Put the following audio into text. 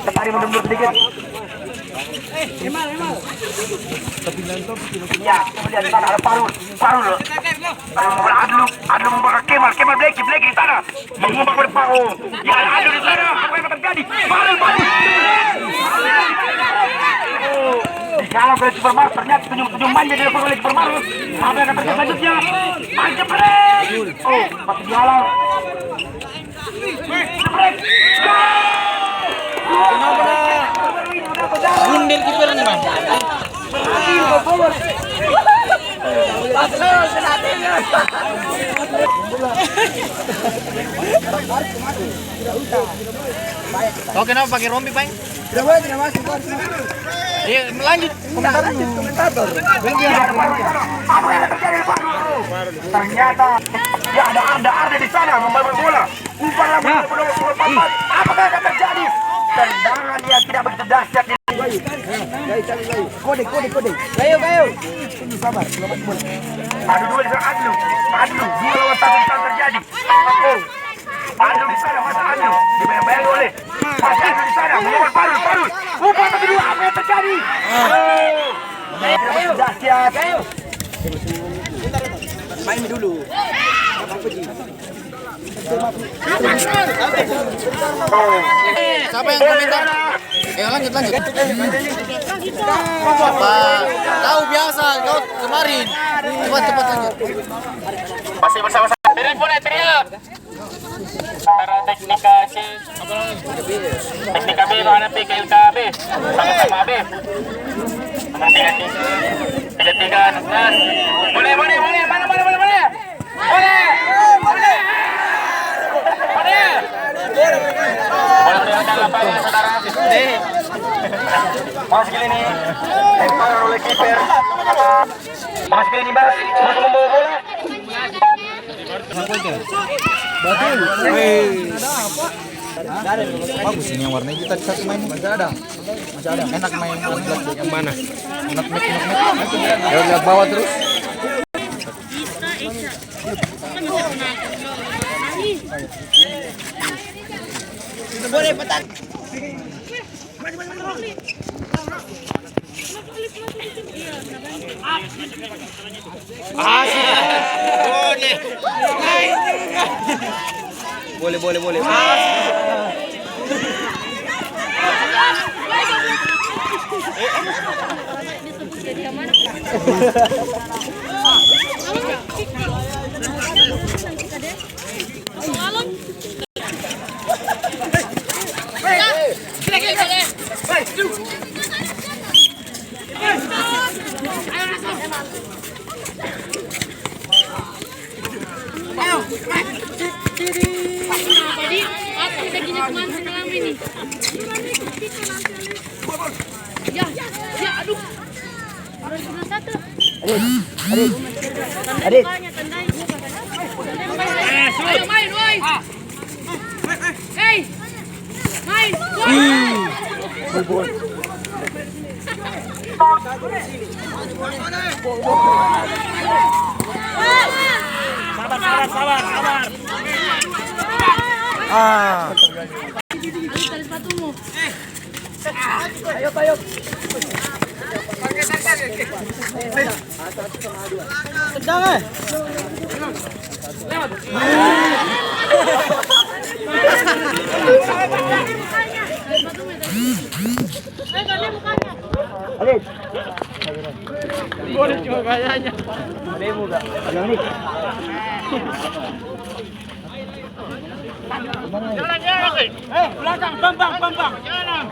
Sekali mundur sedikit. Ya, kemudian di sana ada Parul. Adlu membakar Kemal Bleki di sana. Mengubah kepada Parul. Ya, ada Adlu di sana. Apa yang terjadi? Parul. Kalau oleh Supermar, ternyata senyum manja dilakukan oleh Supermar. Apa yang akan terjadi selanjutnya? Manja break. Oh, masih dihalang. Break. Gundel kiper nih bang. Kau kenapa pakai rompi bang? Tidak boleh, tidak masuk. Iya, melanjut. Komentator. Apa yang terjadi Pak? Ternyata ya ada di sana membawa bola. Umpan bola. Apa yang akan terjadi? Tendangan yang tidak begitu dahsyat. Kode. Gayo. Sabar, selamat bola. Adu dua di sana Adlu. 2 lawan 1 di sana terjadi. Oh. Adlu di sana, masa Adlu dibayang-bayang oleh Mas Adlu di sana melawan Parul. Umpan kedua, apa yang terjadi? Oh. Tidak begitu dahsyat. Main dulu. Siapa yang komentar? Lanjut. Apa? Kau biasa, kau kemarin. Cepat lanjut. Masih bersama-sama. Teriak. Antara Teknika B menghadapi KLKB. Sama-sama B. Nomor 33. Boleh. Mana? Boleh. Bola tinggalkan lapangan saudara. Masuk ini. Lempar oleh kiper. Masuk ini Bas. Masuk membawa bola. Bagus ini yang warna kita satu main. Masih ada. Enak main yang mana? Enak. Ya lihat bawah terus. Boleh petak. Boleh. Adit. Ayo main, woi. Hei. Main. Sabar. Sepatumu. Ayo. Sedang Adit. Boleh cuma kayaknya. Demo enggak? Yang ini. Jalan. Belakang, bambang. Jalan.